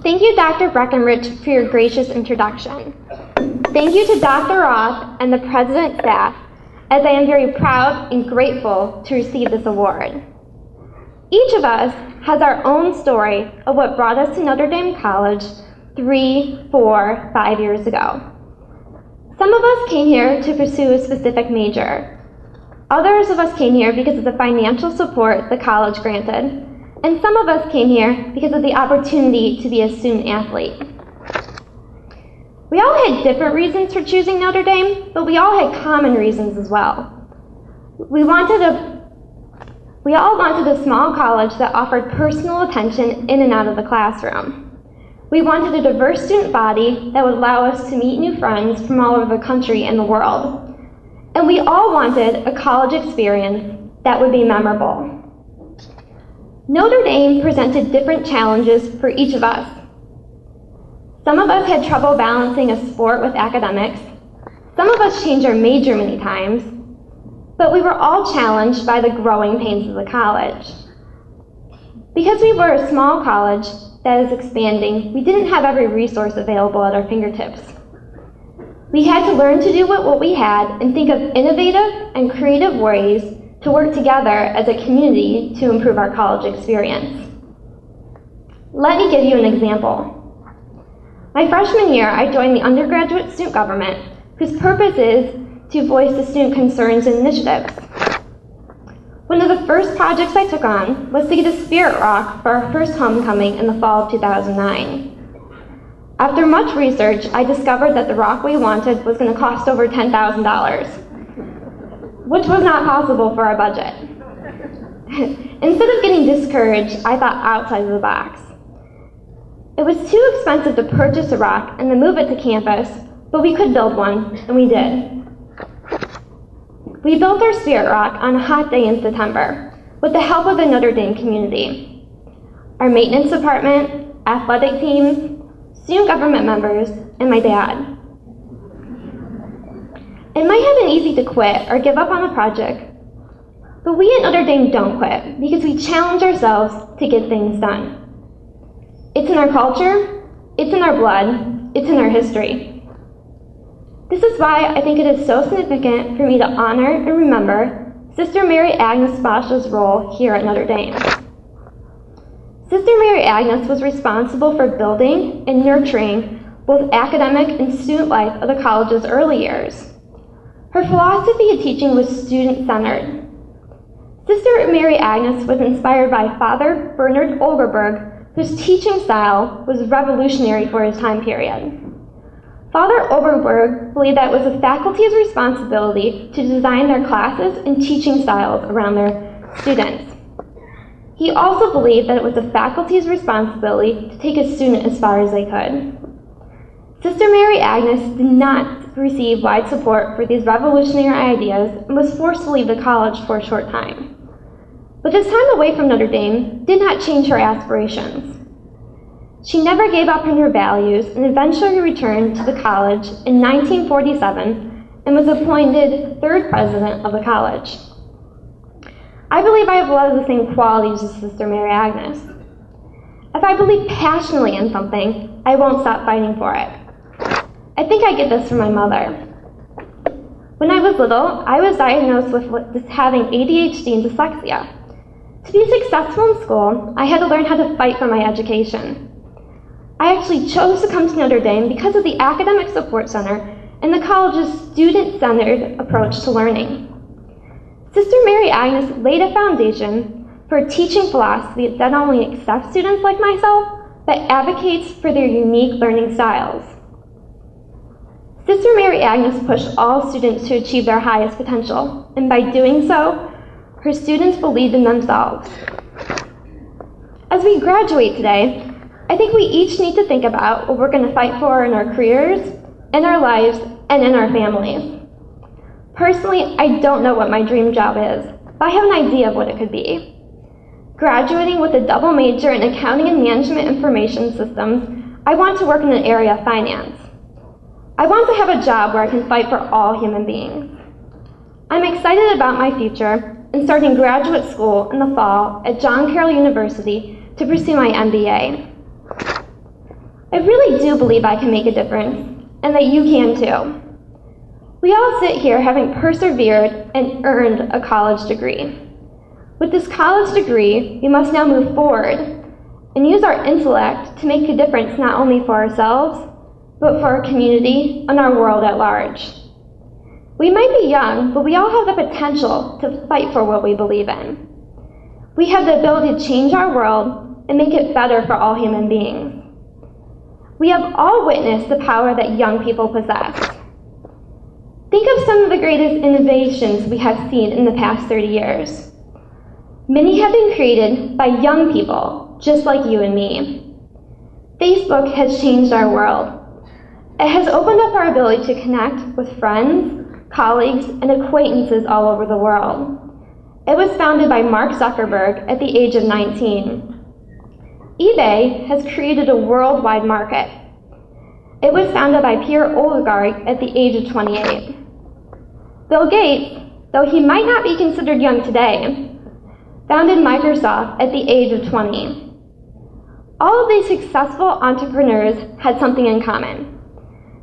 Thank you, Dr. Breckenridge, for your gracious introduction. Thank you to Dr. Roth and the President staff, as I am very proud and grateful to receive this award. Each of us has our own story of what brought us to Notre Dame College 3, 4, 5 years ago. Some of us came here to pursue a specific major. Others of us came here because of the financial support the college granted, and some of us came here because of the opportunity to be a student athlete. We all had different reasons for choosing Notre Dame, but we all had common reasons as well. We all wanted a small college that offered personal attention in and out of the classroom. We wanted a diverse student body that would allow us to meet new friends from all over the country and the world. And we all wanted a college experience that would be memorable. Notre Dame presented different challenges for each of us. Some of us had trouble balancing a sport with academics. Some of us changed our major many times, but we were all challenged by the growing pains of the college. Because we were a small college that is expanding, we didn't have every resource available at our fingertips. We had to learn to do what we had and think of innovative and creative ways to work together as a community to improve our college experience. Let me give you an example. My freshman year, I joined the undergraduate student government, whose purpose is to voice the student concerns and initiatives. One of the first projects I took on was to get a spirit rock for our first homecoming in the fall of 2009. After much research, I discovered that the rock we wanted was going to cost over $10,000, which was not possible for our budget. Instead of getting discouraged, I thought outside of the box. It was too expensive to purchase a rock and then move it to campus, but we could build one, and we did. We built our spirit rock on a hot day in September with the help of the Notre Dame community. Our maintenance department, athletic teams, student government members, and my dad. It might have been easy to quit or give up on the project, but we at Notre Dame don't quit because we challenge ourselves to get things done. It's in our culture, it's in our blood, it's in our history. This is why I think it is so significant for me to honor and remember Sister Mary Agnes Bossche's role here at Notre Dame. Sister Mary Agnes was responsible for building and nurturing both academic and student life of the college's early years. Her philosophy of teaching was student-centered. Sister Mary Agnes was inspired by Father Bernard Olgerberg, whose teaching style was revolutionary for his time period. Father Olgerberg believed that it was the faculty's responsibility to design their classes and teaching styles around their students. He also believed that it was the faculty's responsibility to take a student as far as they could. Sister Mary Agnes did not receive wide support for these revolutionary ideas and was forced to leave the college for a short time. But this time away from Notre Dame did not change her aspirations. She never gave up on her values and eventually returned to the college in 1947 and was appointed third president of the college. I believe I have a lot of the same qualities as Sister Mary Agnes. If I believe passionately in something, I won't stop fighting for it. I think I get this from my mother. When I was little, I was diagnosed with having ADHD and dyslexia. To be successful in school, I had to learn how to fight for my education. I actually chose to come to Notre Dame because of the Academic Support Center and the college's student-centered approach to learning. Sister Mary Agnes laid a foundation for a teaching philosophy that not only accepts students like myself, but advocates for their unique learning styles. Sister Mary Agnes pushed all students to achieve their highest potential, and by doing so, her students believed in themselves. As we graduate today, I think we each need to think about what we're going to fight for in our careers, in our lives, and in our families. Personally, I don't know what my dream job is, but I have an idea of what it could be. Graduating with a double major in accounting and management information systems, I want to work in the area of finance. I want to have a job where I can fight for all human beings. I'm excited about my future and starting graduate school in the fall at John Carroll University to pursue my MBA. I really do believe I can make a difference, and that you can too. We all sit here having persevered and earned a college degree. With this college degree, we must now move forward and use our intellect to make a difference not only for ourselves, but for our community and our world at large. We might be young, but we all have the potential to fight for what we believe in. We have the ability to change our world and make it better for all human beings. We have all witnessed the power that young people possess. Think of some of the greatest innovations we have seen in the past 30 years. Many have been created by young people, just like you and me. Facebook has changed our world. It has opened up our ability to connect with friends, colleagues, and acquaintances all over the world. It was founded by Mark Zuckerberg at the age of 19. eBay has created a worldwide market. It was founded by Pierre Oligarch at the age of 28. Bill Gates, though he might not be considered young today, founded Microsoft at the age of 20. All of these successful entrepreneurs had something in common.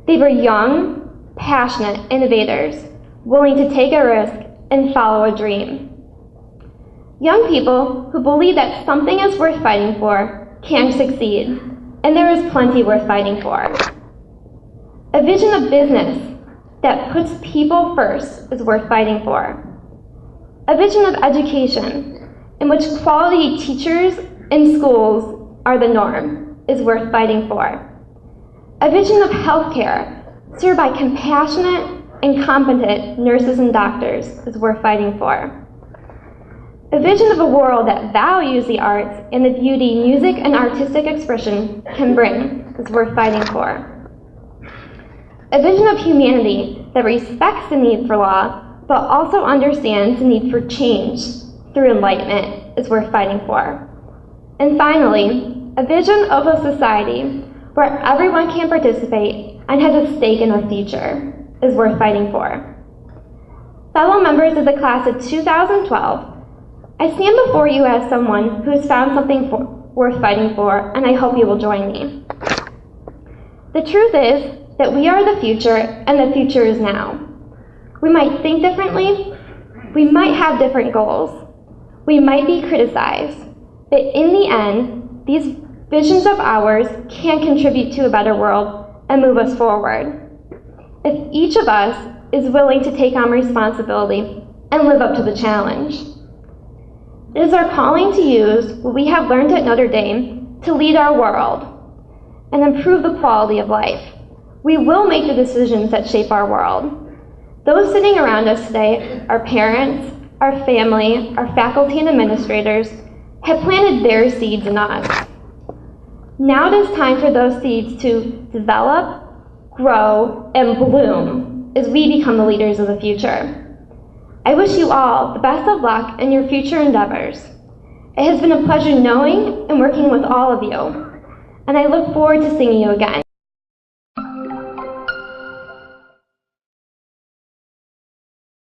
They were young, passionate innovators, willing to take a risk and follow a dream. Young people who believe that something is worth fighting for can succeed, and there is plenty worth fighting for. A vision of business that puts people first is worth fighting for. A vision of education in which quality teachers and schools are the norm is worth fighting for. A vision of healthcare served by compassionate and competent nurses and doctors is worth fighting for. A vision of a world that values the arts and the beauty music and artistic expression can bring is worth fighting for. A vision of humanity that respects the need for law, but also understands the need for change through enlightenment is worth fighting for. And finally, a vision of a society where everyone can participate and has a stake in the future is worth fighting for. Fellow members of the class of 2012, I stand before you as someone who has found something worth fighting for, and I hope you will join me. The truth is that we are the future, and the future is now. We might think differently, we might have different goals, we might be criticized, but in the end, these visions of ours can contribute to a better world and move us forward. If each of us is willing to take on responsibility and live up to the challenge. It is our calling to use what we have learned at Notre Dame to lead our world and improve the quality of life. We will make the decisions that shape our world. Those sitting around us today, our parents, our family, our faculty and administrators, have planted their seeds in us. Now it is time for those seeds to develop, grow, and bloom as we become the leaders of the future. I wish you all the best of luck in your future endeavors. It has been a pleasure knowing and working with all of you, and I look forward to seeing you again.